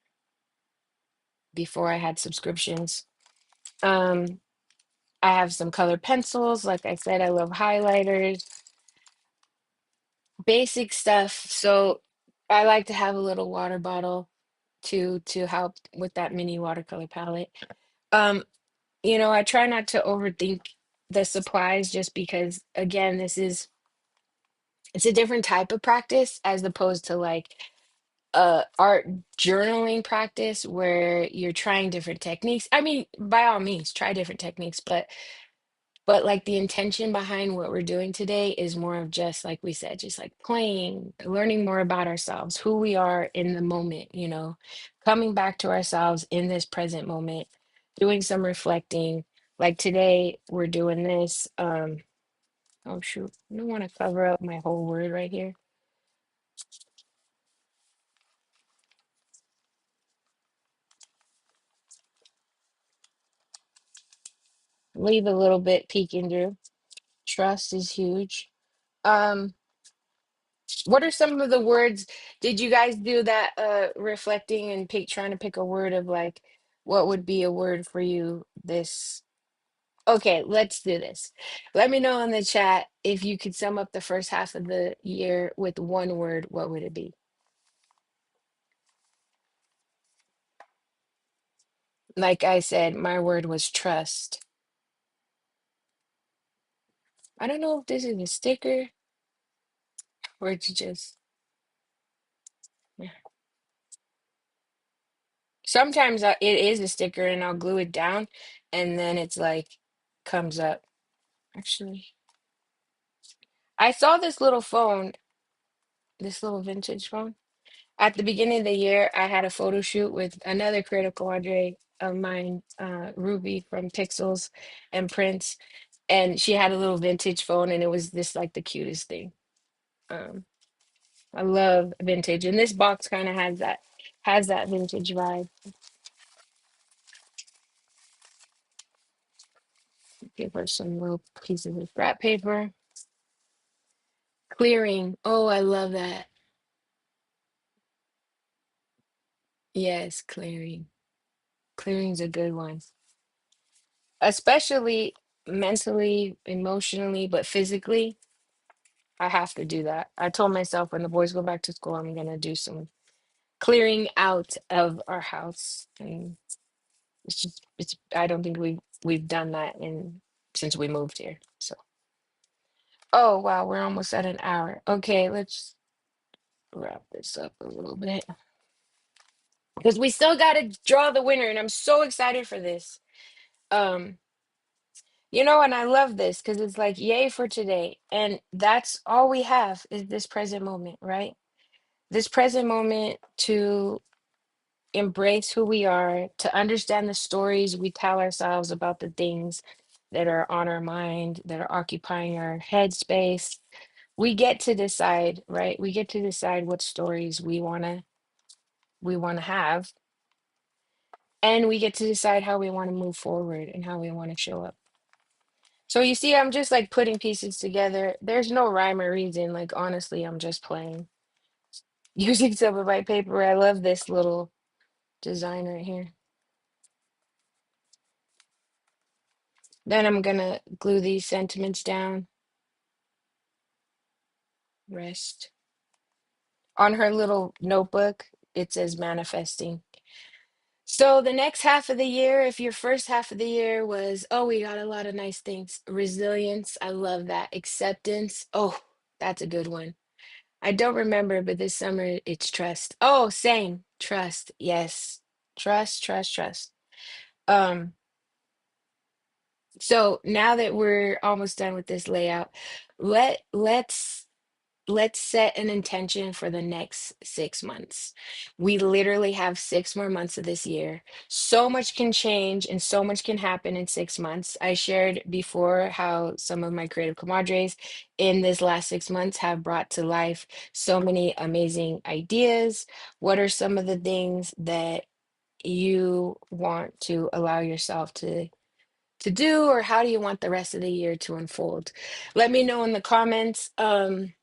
before I had subscriptions. Um, I have some color pencils. Like I said, I love highlighters, basic stuff. So I like to have a little water bottle to help with that mini watercolor palette. Um, I try not to overthink the supplies, just because again, it's a different type of practice as opposed to like art journaling practice where you're trying different techniques. I mean, by all means, try different techniques, but like the intention behind what we're doing today is more of just like we said, just like playing, learning more about ourselves, who we are in the moment, coming back to ourselves in this present moment, doing some reflecting. Like today we're doing this. Oh shoot, I don't want to cover up my whole word right here. Leave a little bit peeking through. Trust is huge. um what are some of the words? Did you guys do that reflecting and trying to pick a word of like what would be a word for you this? Okay, let's do this. Let me know in the chat if you could sum up the first half of the year with one word, what would it be? Like I said, my word was trust. I don't know if this is a sticker or it's just, yeah. Sometimes it is a sticker and I'll glue it down and then it's like comes up. Actually, I saw this little vintage phone. At the beginning of the year, I had a photo shoot with another Creative Comadre of mine, Ruby from Pixels and Prince, and she had a little vintage phone, and it was this like the cutest thing. Um, I love vintage, and this box kind of has that vintage vibe. Give her some little pieces of scrap paper. Clearing. Oh, I love that. Yes, clearing. Clearing's a good one, especially mentally, emotionally, but physically. I have to do that. I told myself when the boys go back to school, I'm gonna do some clearing out of our house, and it's. I don't think we've done that in since we moved here. So, oh wow, we're almost at an hour. Okay, let's wrap this up a little bit because we still got to draw the winner, and I'm so excited for this. Um, and I love this because it's like yay for today, and that's all we have is this present moment, right? This present moment to embrace who we are, to understand the stories we tell ourselves about the things that are on our mind, that are occupying our headspace. We get to decide, right? We get to decide what stories we want to have, and we get to decide how we want to move forward and how we want to show up. So you see, I'm just like putting pieces together. There's no rhyme or reason. Like honestly, I'm just playing. Using silver white paper. I love this little design right here. Then I'm gonna glue these sentiments down. Rest. On her little notebook, it says manifesting. So the next half of the year, if your first half of the year was, oh, we got a lot of nice things. Resilience, I love that. Acceptance, oh, that's a good one. I don't remember, but this summer it's trust. Oh, same. Trust. Yes. Trust, trust, trust. Um, so now that we're almost done with this layout, let's set an intention for the next 6 months. We literally have 6 more months of this year. So much can change and so much can happen in 6 months. I shared before how some of my creative comadres in this last 6 months have brought to life so many amazing ideas. What are some of the things that you want to allow yourself to do, or how do you want the rest of the year to unfold? Let me know in the comments. I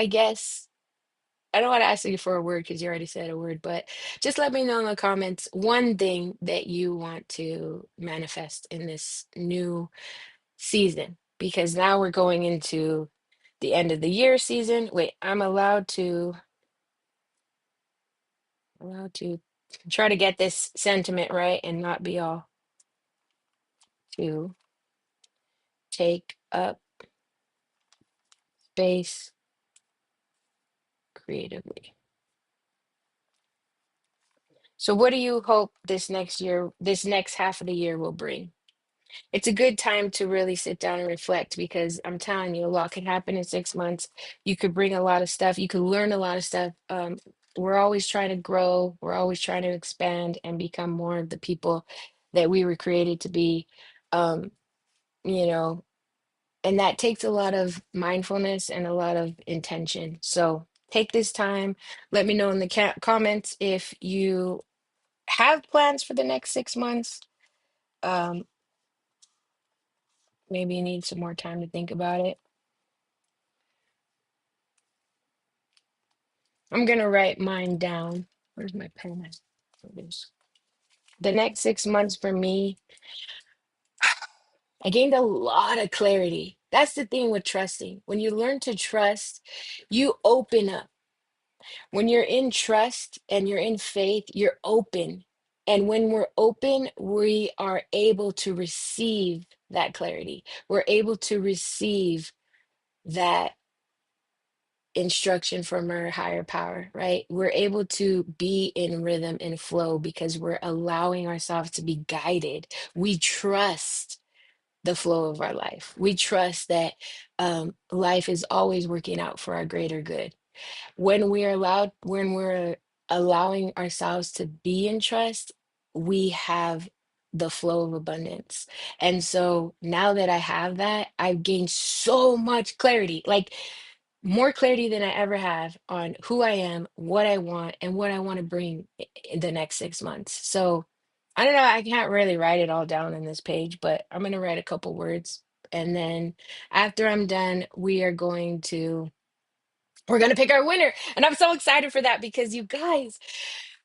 guess I don't want to ask you for a word because you already said a word, but just let me know in the comments one thing that you want to manifest in this new season. Because now we're going into the end of the year season. Wait, I'm allowed to try to get this sentiment right and not be all to take up space creatively. So what do you hope this next half of the year will bring? It's a good time to really sit down and reflect because I'm telling you, a lot can happen in 6 months. You could bring a lot of stuff, you could learn a lot of stuff. We're always trying to grow, we're always trying to expand and become more of the people that we were created to be. Um, you know, and that takes a lot of mindfulness and a lot of intention. So take this time. Let me know in the comments if you have plans for the next 6 months. Um, Maybe you need some more time to think about it. I'm gonna write mine down. Where's my pen? It is. The next 6 months for me, I gained a lot of clarity. That's the thing with trusting. When you learn to trust, you open up. When you're in trust and you're in faith, you're open. And when we're open, we are able to receive that clarity. We're able to receive that instruction from our higher power, right? We're able to be in rhythm and flow because we're allowing ourselves to be guided. We trust the flow of our life. We trust that life is always working out for our greater good. When we're allowing ourselves to be in trust, we have the flow of abundance. And so now that I have that, I've gained so much clarity, like more clarity than I ever have on who I am, what I want, and what I want to bring in the next 6 months. So I don't know, I can't really write it all down in this page, but I'm going to write a couple words. And then after I'm done, we're going to pick our winner. And I'm so excited for that because you guys,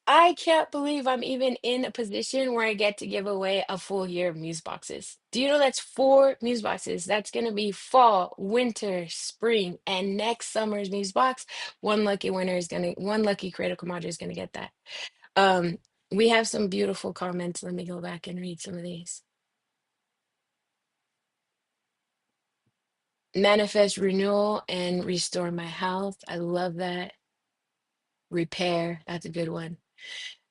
I can't believe I'm even in a position where I get to give away a full year of Muse boxes. Do you know that's 4 Muse boxes? That's going to be fall, winter, spring, and next summer's Muse box. One lucky Creative Comadre is going to get that. Um, we have some beautiful comments. Let me go back and read some of these. Manifest renewal and restore my health. I love that. Repair. That's a good one.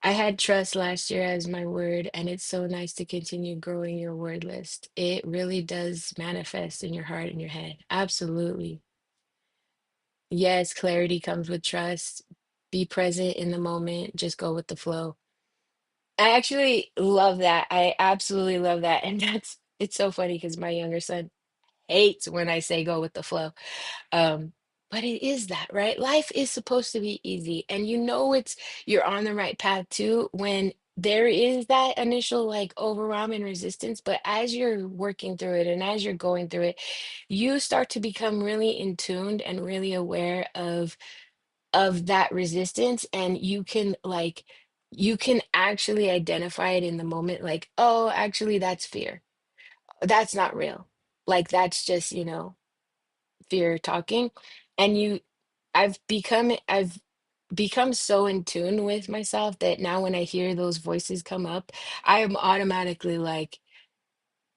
I had trust last year as my word, and it's so nice to continue growing your word list. It really does manifest in your heart and your head. Absolutely. Yes, clarity comes with trust. Be present in the moment, just go with the flow. I actually love that. I absolutely love that. And it's so funny because my younger son hates when I say go with the flow. Um, but it is that, right? Life is supposed to be easy, and you're on the right path too when there is that initial like overwhelm and resistance. But as you're working through it and as you're going through it, you start to become really in tuned and really aware of that resistance, and you can actually identify it in the moment, like, oh, actually, that's fear. That's not real. Like that's just, fear talking. And I've become so in tune with myself that now when I hear those voices come up, I am automatically like,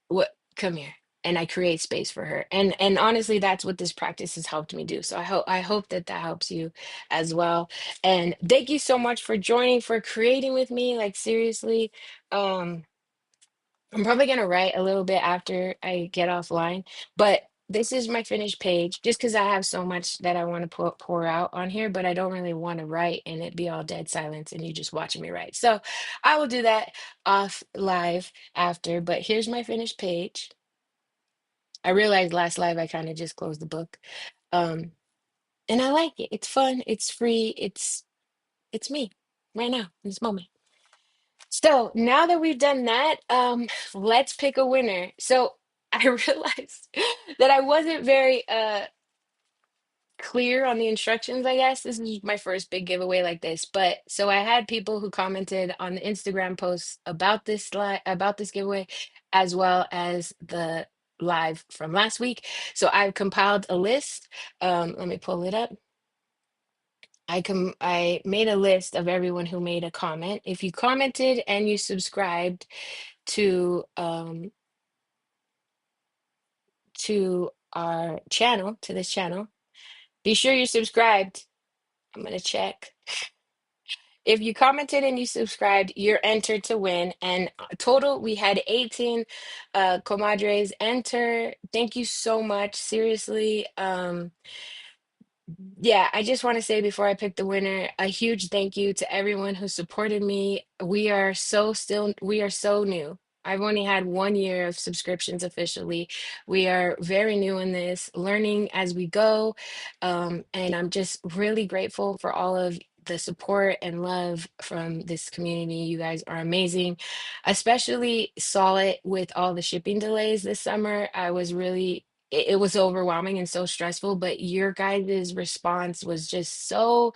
what, come here. And I create space for her. And honestly, that's what this practice has helped me do. So I hope that that helps you as well. And thank you so much for joining, for creating with me. Like seriously, um I'm probably gonna write a little bit after I get offline, but this is my finished page just because I have so much that I want to pour out on here, but I don't really want to write and it be all dead silence and you just watching me write. So I will do that off live after, but here's my finished page. I realized last live I kind of just closed the book. Um, and I like it. It's fun, it's free, it's me right now in this moment. So now that we've done that, let's pick a winner. So I realized that I wasn't very clear on the instructions, I guess. This is my first big giveaway like this. But so I had people who commented on the Instagram posts about this giveaway, as well as the live from last week. So I've compiled a list. Let me pull it up. I made a list of everyone who made a comment. If you commented and you subscribed to our channel, to this channel. Be sure you're subscribed. I'm gonna check. If you commented and you subscribed, you're entered to win. And total, we had 18 comadres enter. Thank you so much. Seriously. Yeah, I just want to say before I pick the winner, a huge thank you to everyone who supported me. We are so new. I've only had 1 year of subscriptions officially. We are very new in this, learning as we go. And I'm just really grateful for all of the support and love from this community. You guys are amazing, especially saw it with all the shipping delays this summer. It was overwhelming and so stressful, but your guys' response was just so,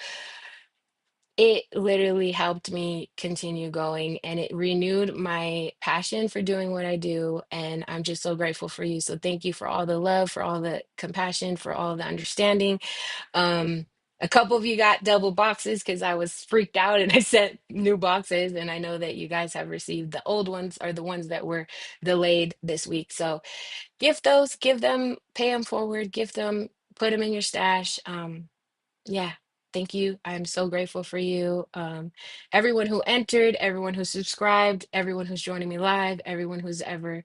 it literally helped me continue going and it renewed my passion for doing what I do. And I'm just so grateful for you. So thank you for all the love, for all the compassion, for all the understanding. Um, a couple of you got double boxes because I was freaked out and I sent new boxes. And I know that you guys have received the old ones or the ones that were delayed this week. So gift those, give them, pay them forward, gift them, put them in your stash. Yeah, thank you. I'm so grateful for you. Everyone who entered, everyone who subscribed, everyone who's joining me live, everyone who's ever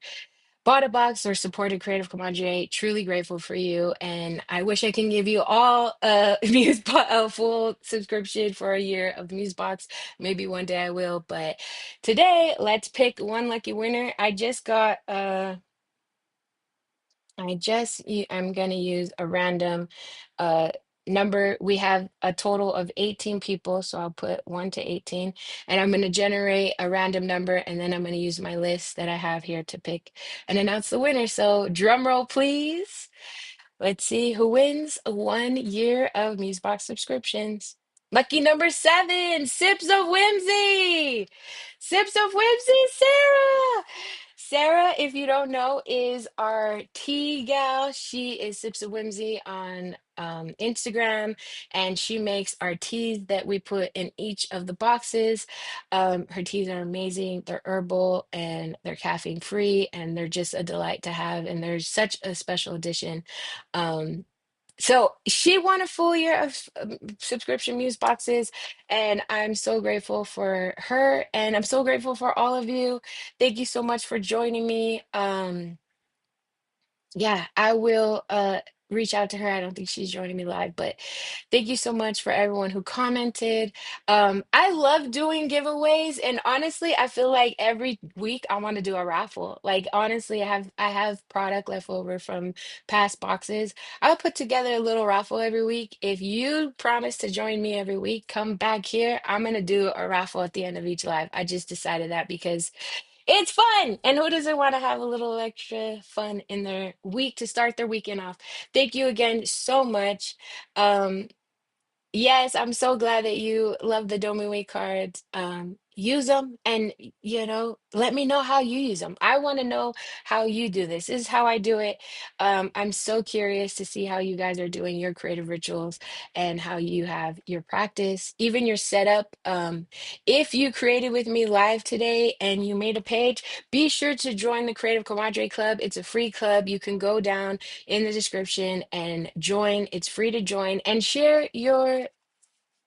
bought a box or supported Creative Commodore, truly grateful for you. And I wish I can give you all a full subscription for a year of the Muse Box. Maybe one day I will, but today let's pick one lucky winner. I'm gonna use a random uh number. We have a total of 18 people, so I'll put 1 to 18, and I'm gonna generate a random number, and then I'm gonna use my list that I have here to pick and announce the winner. So drum roll, please. Let's see who wins 1 year of Musebox subscriptions. Lucky number 7, Sips of Whimsy. Sips of Whimsy, Sarah. Sarah, if you don't know, is our tea gal. She is Sips of Whimsy on Instagram, and she makes our teas that we put in each of the boxes. Her teas are amazing. They're herbal and they're caffeine free, and they're just a delight to have. And there's such a special edition. So she won a full year of subscription Muse boxes, and I'm so grateful for her, and I'm so grateful for all of you. Thank you so much for joining me. Yeah, I will reach out to her. I don't think she's joining me live, but thank you so much for everyone who commented. I love doing giveaways, and honestly, I feel like every week I want to do a raffle. Like honestly, I have product left over from past boxes. I'll put together a little raffle every week. If you promise to join me every week, come back here. I'm gonna do a raffle at the end of each live. I just decided that because it's fun. And who doesn't want to have a little extra fun in their week to start their weekend off? Thank you again so much. Um, Yes, I'm so glad that you love the Domi cards. Use them and, let me know how you use them. I want to know how you do this. This is how I do it. I'm so curious to see how you guys are doing your creative rituals and how you have your practice, even your setup. If you created with me live today and you made a page, be sure to join the Creative Comadre Club. It's a free club. You can go down in the description and join. It's free to join and share your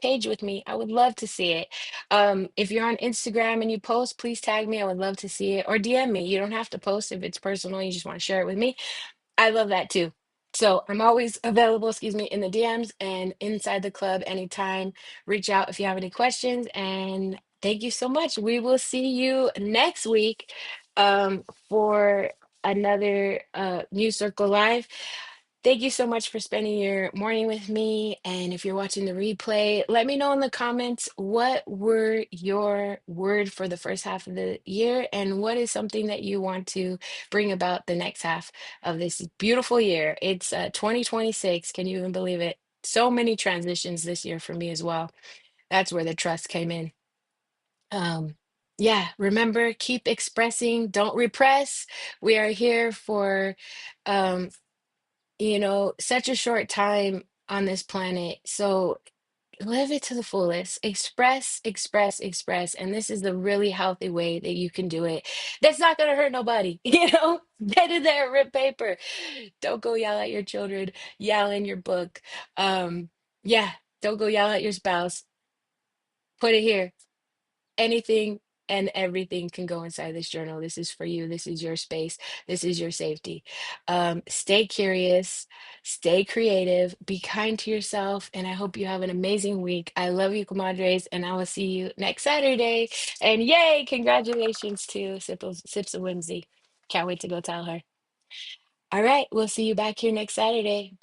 page with me. I would love to see it. If you're on Instagram and you post, please tag me. I would love to see it or DM me. You don't have to post if it's personal. You just want to share it with me. I love that too. So I'm always available, excuse me, in the DMs and inside the club anytime. Reach out if you have any questions. And thank you so much. We will see you next week for another Muse Circle Live. Thank you so much for spending your morning with me. And if you're watching the replay, let me know in the comments what were your word for the first half of the year and what is something that you want to bring about the next half of this beautiful year. It's 2026. Can you even believe it? So many transitions this year for me as well. That's where the trust came in. Um, yeah, remember, keep expressing, don't repress. We are here for um, such a short time on this planet. So live it to the fullest. Express, express, express. And this is the really healthy way that you can do it. That's not going to hurt nobody. Get in there, rip paper. Don't go yell at your children, yell in your book. Yeah, don't go yell at your spouse. Put it here. Anything and everything can go inside this journal. This is for you. This is your space. This is your safety. Stay curious, stay creative, be kind to yourself, and I hope you have an amazing week. I love you, comadres, and I will see you next Saturday. And yay, congratulations to Sips of Whimsy. Can't wait to go tell her. All right, we'll see you back here next Saturday.